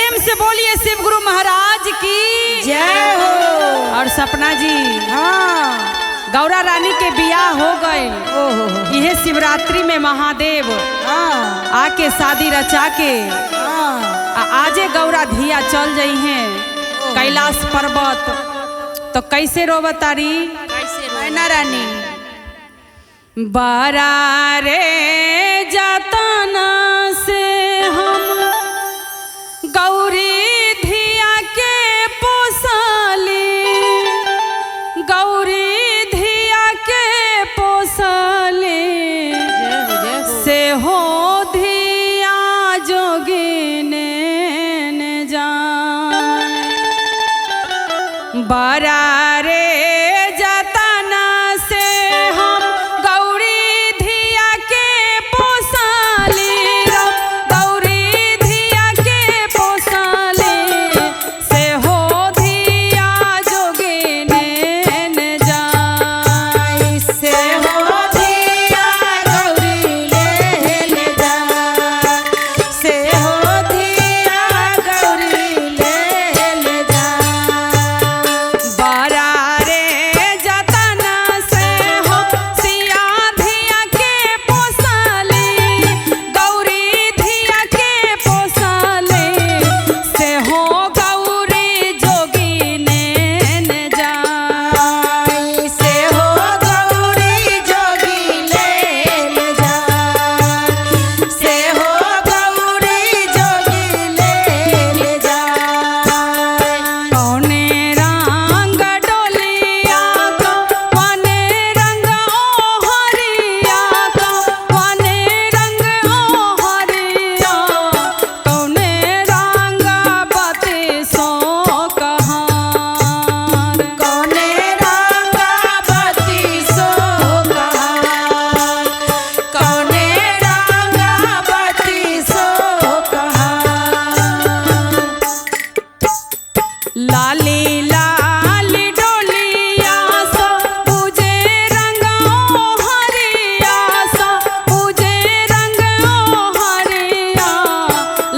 प्रेम से बोलिए शिव गुरु महाराज की जय हो। और सपना जी, हाँ, गौरा रानी के बियाह हो गए। यह शिवरात्रि में महादेव आके शादी रचा के आजे गौरा धिया चल जाई हैं कैलाश पर्वत। तो कैसे रोवतारी मैना रानी बारा रे जतना से हम गौरी धिया के पोसली, गौरी धिया के पोसली से हो धिया जोगिने न जाए। बारा रे जतना से हम गौरी धिया के पोसली, गौरी धिया के पोसली से हो धिया जोगिने न जाए। से हो धिया गौरी ले जा, से हो धिया गौरी ले जा। बारा रे जतना से हम सिया धिया के पोसली, गौरी धिया के पोसली से हो गौरी जोगिने न जाए। से हो गौरी जोगी ले जा, से हो गौरी जोगी ले जा। कौने रंग डोलिया को वने रंग ओ हरिया को, वने रंग ओ हरिया कौने रंग बत्ती सो कहार। कौने रंगा बत्ती सो कहार, कौने रंगा बत्ती सो कहार। लाली लाली डोलिया सा पूजे रंग ओ हरिया सा, पूजे रंग ओ हरिया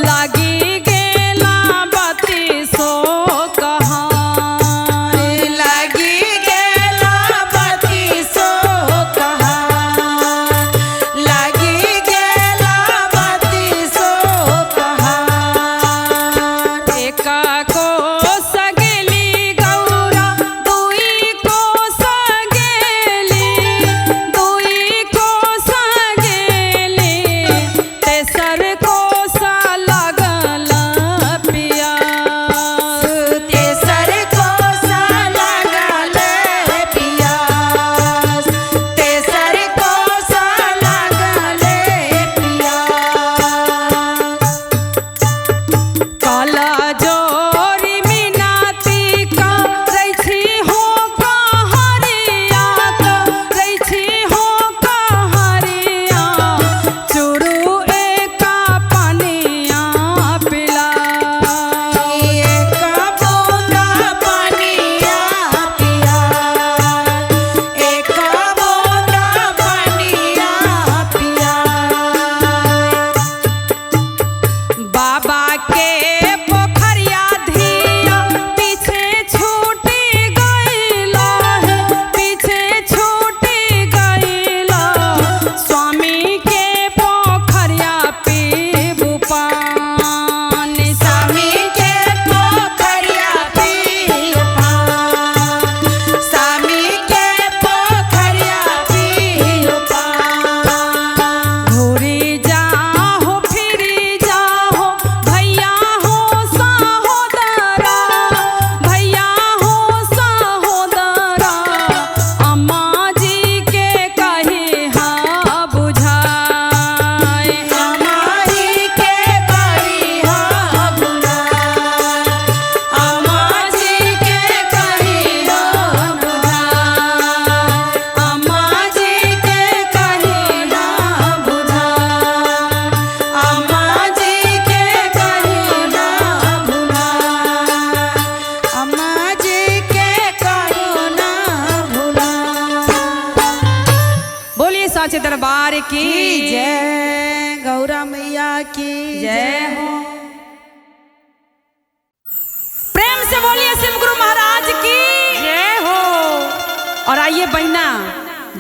लागी गेला बत्ती सो कहार। लगी गेला बत्ती सो कहार, लगी गेला बत्ती सो कहार। एक को सगेली गौरा, दुई को सगेली, दुई को सगेली, तेसर को सा लगल पियास। तेसर को सा लगल पियास, तेसर को सा लगल पियास। काला जोरी मिनाती का रैछी हो कहरिया का, रैछी हो कहरिया चुरू एका पनिया पिला। एक बूंदा पनिया पिया, एक बूंदा पनिया पिया। बाबा के पोखरिया धिया पीछे छूटी गईला है, पीछे छूटी गईला स्वामी के पोखरिया पीबू पानी। स्वामी के पोखरिया पियो पान, स्वामी के पोखरिया पियो पान। घूरी जाहो फिरी जाहो भैया हो सहोदरा, भैया हो सहोदरा अम्मा जी के कही हा बुझाए। अमाजी के कही हो बुझाए, अमाजी के कही हो बुझाए, अमाजी के कही हो बुझाए, अमाजी के कही हो बुझाए, अमाजी के कही ना भुलाए। बोलिए साचे दरबार की जय, गौरा मैया की जय हो।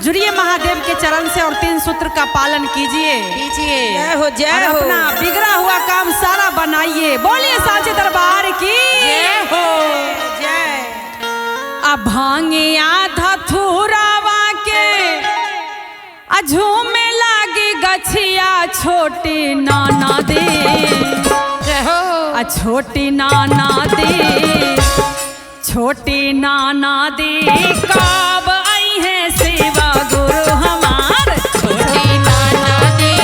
जुड़िए महादेव के चरण से और 3 सूत्र का पालन कीजिए। जय हो और जय हो। अपना बिगड़ा हुआ काम सारा बनाइए। बोलिए सांचे दरबार की जय हो जय। अब भांगिया धथुरावा के झूमे लागी गछिया छोटी नाना दे। जय हो। छोटी नाना दे, छोटी नाना दे कब आई है सेवा गुरु हमार। छोटी नाना दे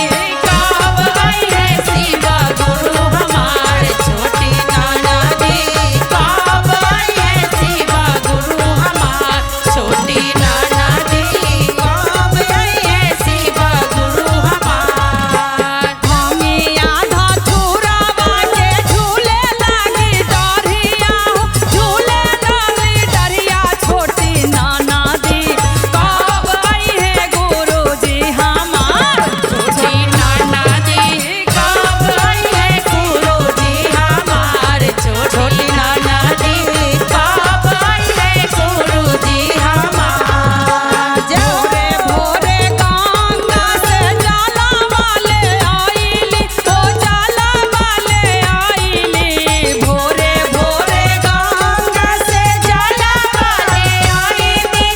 कब आई है सेवा गुरु हमार। छोटी नाना दे कब आई है सेवा गुरु हमार। छोटी नाना दे कब आई है सेवा गुरु हमार। भांगिया धथुरावा के झूले लागी डरिया हो, झूले लागी डरिया छोटी नाना दे कब आई है गुरु जी हमार। छोटी नाना दे कब आई है गुरु जी हमार। छोटी नाना दे कब आई है गुरु जी हमार। भोरे भोरे गंगा से जाला वाले आईली, ओ जाला वाले आईली। भोरे भोरे गंगा से जाला वाले आईली,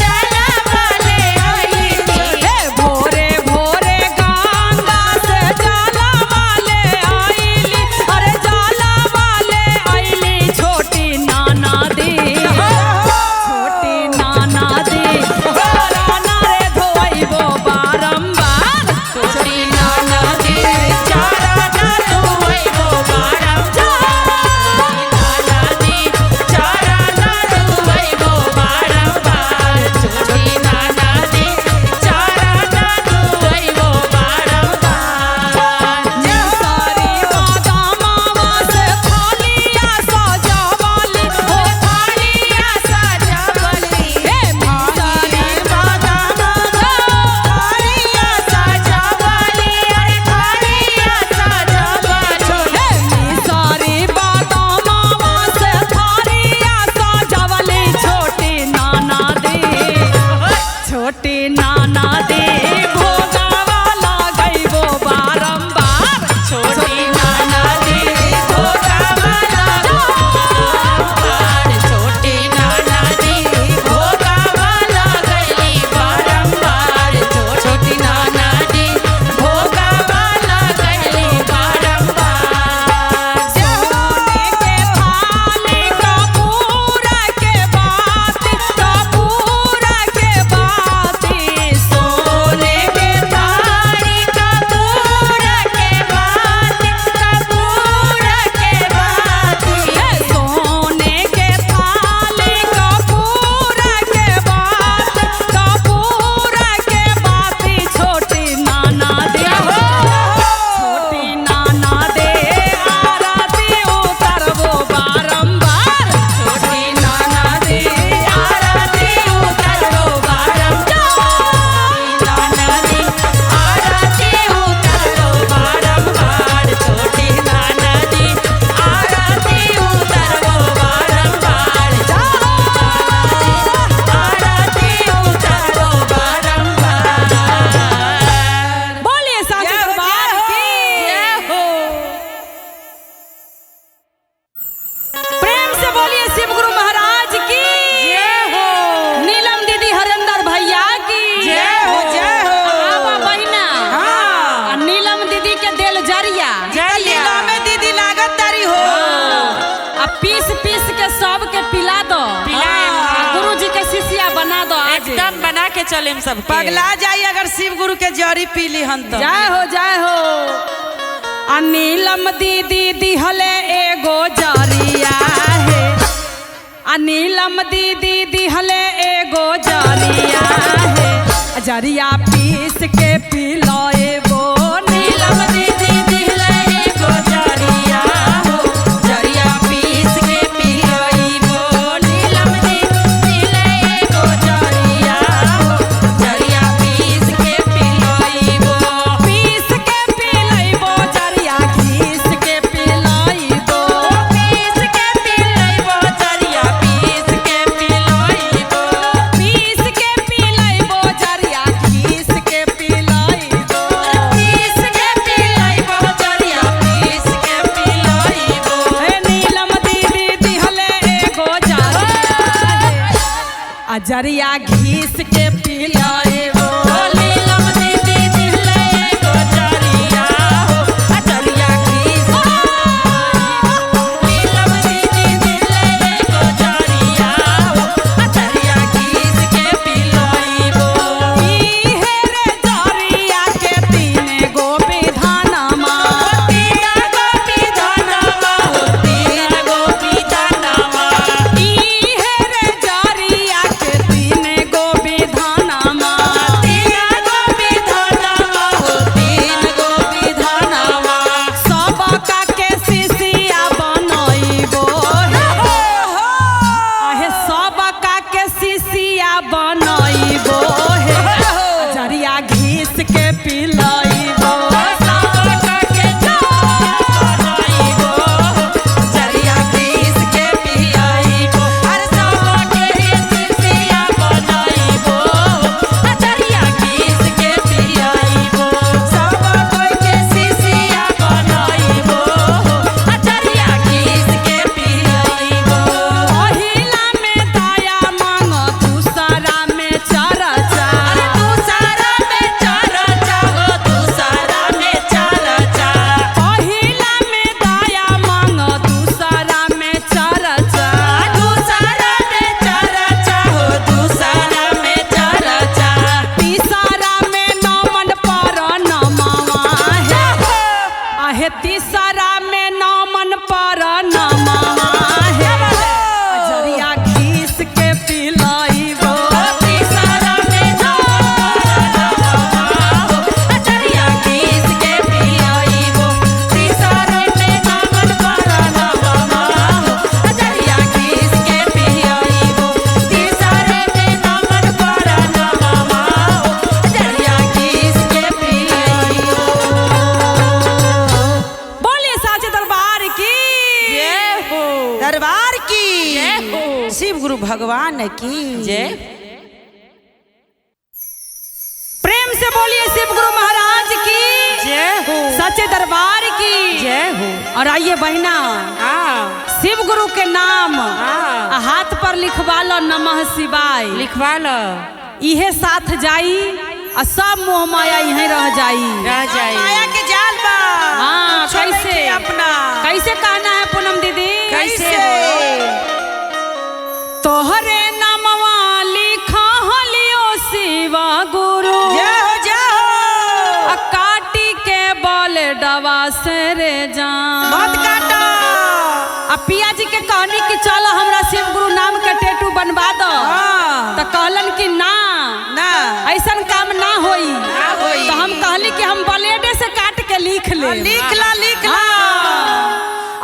जाला वाले आईली। हे भोरे भोरे गंगा से जाला वाले आईली, अरे जाला वाले आईली। छोटी नाना दे, छोटी नाना दे राना रे धोइबो बारंबार। छोटी नाना दे चारा ना धोइबो बारंबार। नाना दे चारा ना धोइबो बारंबार। छोटी नाना दे चारा ना धोइबो बारंबार। सारी बादामावा से थालिया सजावाली, ओ थालिया सजावली। हे सारी बादामावा थालिया सजावली। अरे थालिया सजावली। हे सारी बादामावा से थालिया सजावाली। छोटी नाना दे, छोटी नाना दे भोगावा लगैबो बारंबार। छोटी नाना दे भोगावा लगैली बारंबार। छोटी नाना दे भोगावा लगैली बारंबार। छोटी नाना दे भोगावा लगैली बारंबार। सोने के थाली कपूर के बाती, कपूर के बाती। सोने के थाली कपूर के बाती, कपूर के बाती। हे सोने के थाली कपूर के बाती, कपूर के बाती। छोटी नाना दे, छोटी नाना दे आरती उतरबो बारंबार। छोटी नाना दे आरती उतरबो बारंबार। नाना दे आरती उतरबो बारंबार। छोटी नाना दे आरती उतरबो बारंबार। आरती उतरबो बारंबार। बोलिए सांचे दरबार की जय हो। प्रेम से बोलिए शिव गुरु महाराज की जय हो। नीलम दीदी हरेंद्र भैया की जय हो, जय हो। आवा बहिना हाँ। आ नीलम दीदी के दिल जरिया जलिया में दीदी लागत तारी हो। अब पीस पीस के सब के पिला दो, पिलाएम। गुरु जी के शिष्या बना दो आज। एकदम बना के चलेम सब पगला जाई अगर शिव गुरु के जड़ी पी ली हन तो। जय हो जय हो। आ नीलम दीदी दिहले एगो जरिया है, आ नीलम दीदी दिहले एगो जरिया है। जरिया पीस के पिलाएबो नीलम दीदी दिहले एगो जरिया हो। जरिया पीस के पिलाइबो। नीलम दीदी दिहले एगो जरिया हो। जरिया पीस के पिलाइबो। पीस के पिलाइबो जरिया घीस के पिलाइबो। पीस के पिलाइबो जरिया पीस के पिलाइबो। पीस के पिलाइबो जरिया अजरिया घीस के पिलाइबो नीलम दीदी दिले को जरिया हो अजरिया घीस नीलम दीदी दिले को जरिया हो अजरिया घीस के पिलाइबो इहे रे जरिया के तीने गो विधानमा तीन गो विधानमा हो तीन गो विधानमा इहे रे जरिया के तीने गो विधानमा तीन गो विधानमा हो तीन गो विधानमा सब का के सिसिया बनइबो हे सब का के सिसिया बनइबो हे अजरिया घीस के पिलाइबो पहिला में दया मांग दूसरा में चरचा पहिला में दया मांग दूसरा में चरचा तीसरा में नमन पर नमवा है आहे तीसरा में नमन पर नमवा है अजरिया घीस के पिलाइबो बोलिए साचे दरबार की दरबार की जय हो। शिव गुरु भगवान की प्रेम से बोलिए शिव गुरु महाराज की जय हो सच्चे दरबार की जय हो। और आइए बहना शिव गुरु के नाम हाथ पर लिखवा लो नमः शिवाय लिखवा लो इहे साथ जाई और सब मोह माया यहीं रह जाई रह जाई माया के जाल बा हाँ छोड़ कैसे के अपना कैसे कहना है पूनम दीदी कैसे तोहरे नामवा लिखा हलियो शिव गुरु जय हो जय हो आ काटी के बोल डवा से रे जान मत काटो आ पिया जी के कहनी कि चलो हमरा शिव गुरु नाम के टैटू बनवा दो तो कहलन कि ना ना ऐसन काम ना होई होई। तो हम कहली कि हम ब्लेडे से काट के लिख ले लिख ला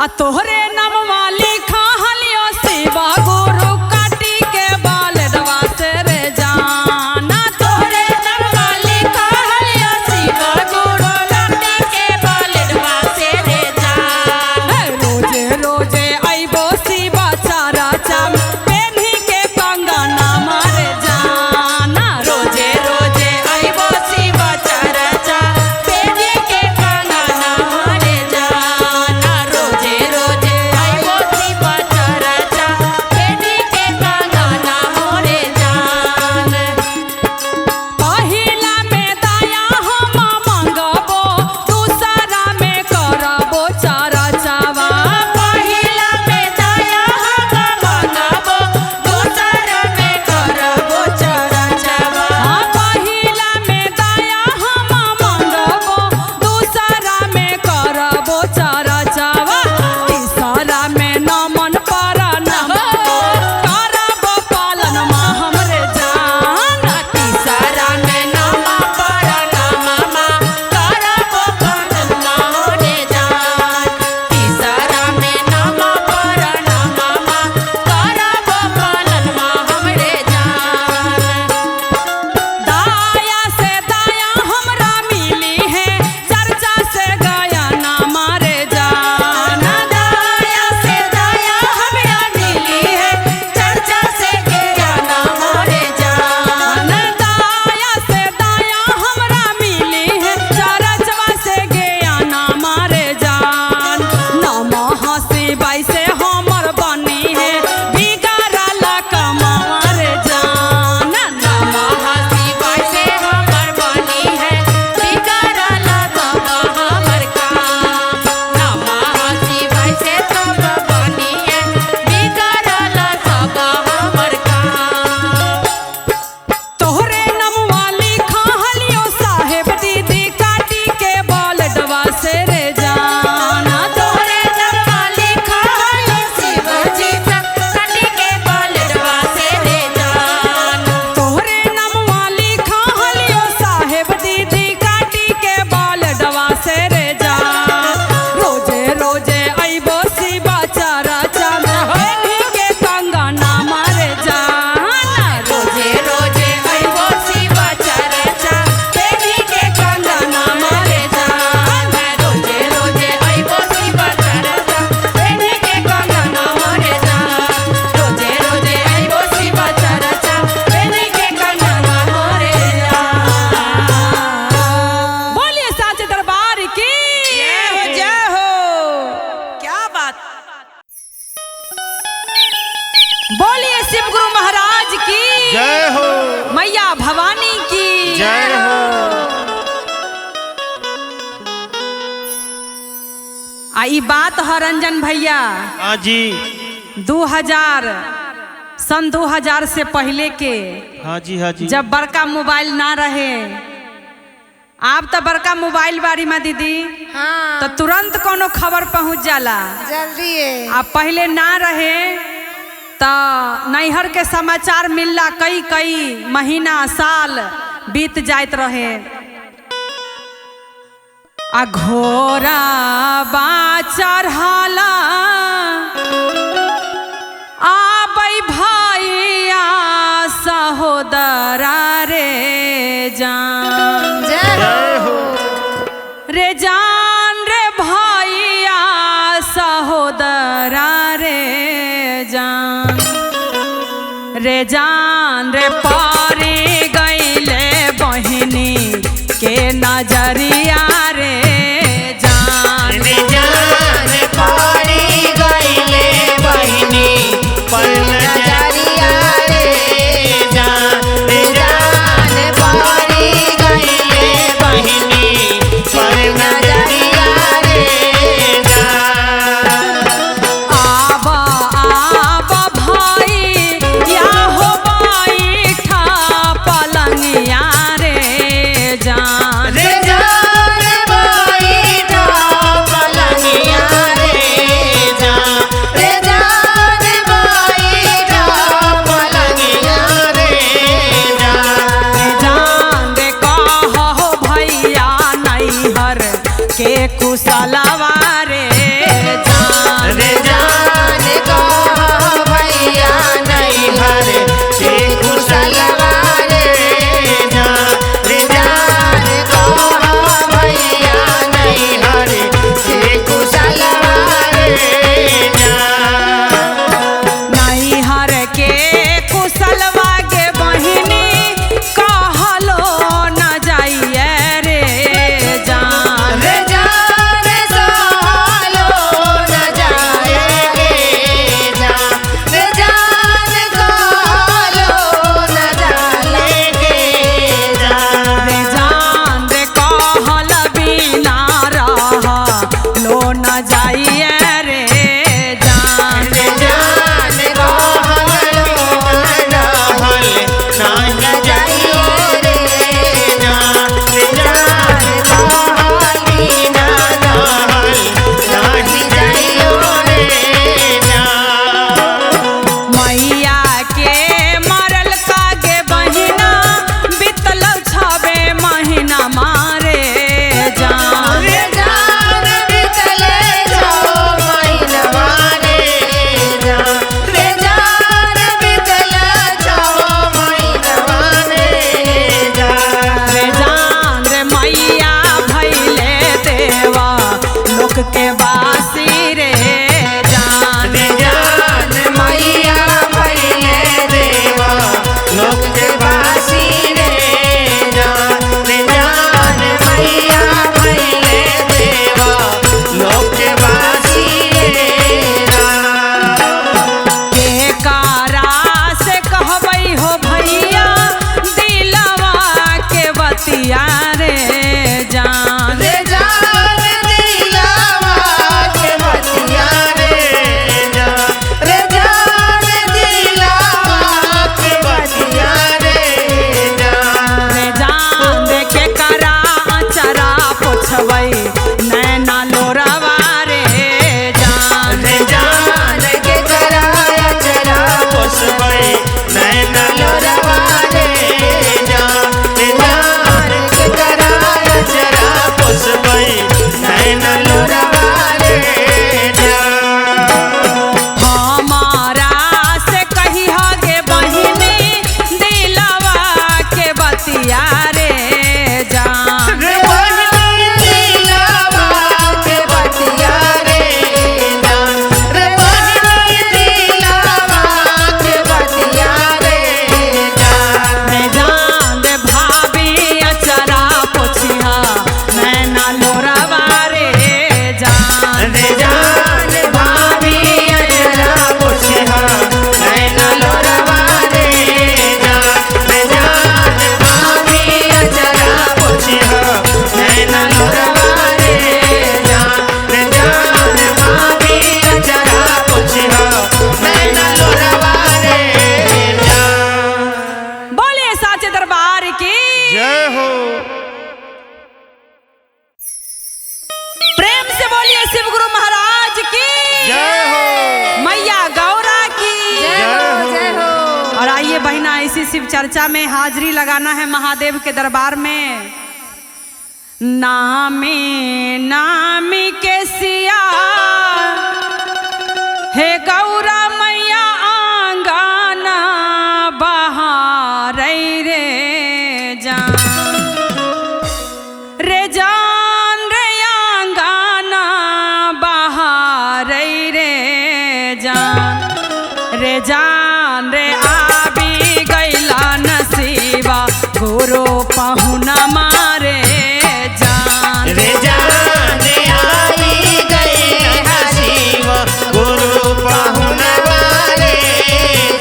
आ तोहरे नामवा लिखा हलियो शिव गुरु काटी के बाल डवा से रे जाना तोहरे नमवा लिखा हलियो शिव गुरु काटी के बालडवा से रे जान रोजे रोजे आइबो शिव चारा चाम पेन्ही के कंगना मारे जाना रोजे रोजे आइबो शिव चर्चा पेनी के काना मारे जाना रोजे रोजे शिव गुरु महाराज की जय हो। मैया भवानी की जय हो। ई बात है रंजन भैया हाँ जी। 2000 से पहले के, हाँ जी हाँ जी। जब बड़का मोबाइल ना रहे। आप तो बड़का मोबाइल बारी में दीदी, हाँ तो तुरंत कोनो खबर पहुंच जाला। जल्दी है। आप पहले ना रहे तो नैहर के समाचार मिलला कई महीना साल बीत जाइत रहे। आ घोरा बा चढ़ला आबै भैया सहोदरा रे जान। जय हो। रे जान रे भैया सहोदरा रे जान। रे जान रे पारी गईले बहिनी के नजरिया रे जान। रे जान पारी गईले बहिनी पर नजरिया रे जान। रे जान पारी गईले बहिनी पर नजरिया रे जान। आब भाई या हो बैठा पलंगिया रे जान। रे जान ऐसी शिव चर्चा में हाजिरी लगाना है महादेव के दरबार में। नामी नामी के सिया हे गौरा मैया आंगना बहार रे जान रे जान रे आंगना बहार रे जान रे जान रे आबी गैला नसीबा गुरु पहुना मारे जान रे जान आई गए हसीब गुरु पहुनवारे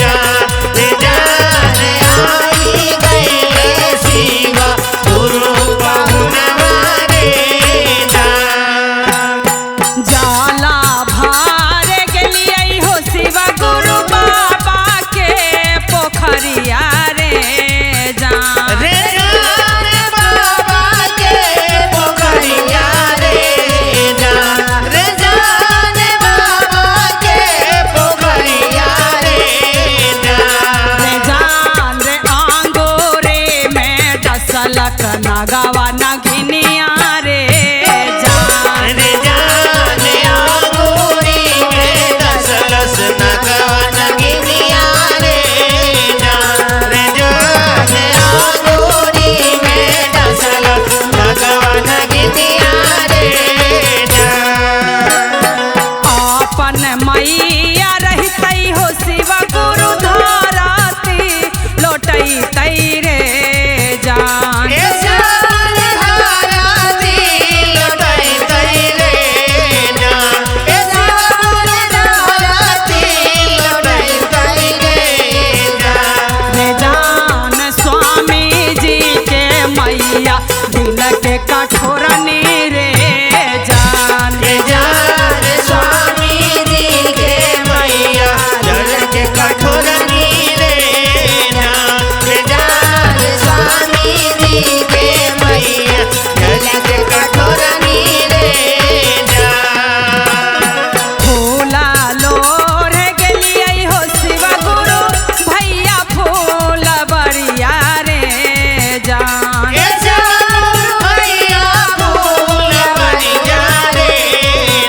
जान रे जान आई गए शिव गुरु पहुनवारे जान जाला भार गेलियै हो शिव गुरु बाबा के पोखरिया रे जान रे जान बाबा के पोखरिया रे जान रे जान बाबा के पोखरिया रे जान रे जान रे आंगोरे में डसलक नगवा नगिनिया रे जान रे जान आंगूरी में दसलस नगवन गिनिया रे जान रे जान आंगूरी में दसलस नगवन गिनिया रे जान आपन मैया रहतै हो शिव गुरु धरती लौटैतै रे जान ए जान धाराती लौटैतै रे जान ए जान धाराती लौटैतै रे जान रे जान स्वामी जी के मैया दिल के कठोरनी रे जान रे जान स्वामी जी के मैया जल के कठोरनी रे जान रे जान स्वामी जी के मैया जल के कठोरनी रे जान फूला लोर गेलियै हो शिव गुरु भैया फूल बरिया रे जान ए जान भैया फूल बरिया रे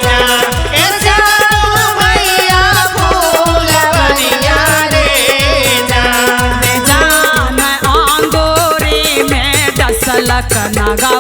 जान ए जान भैया फूल बरिया रे जान रे जान आंगोरी में डसलक नगा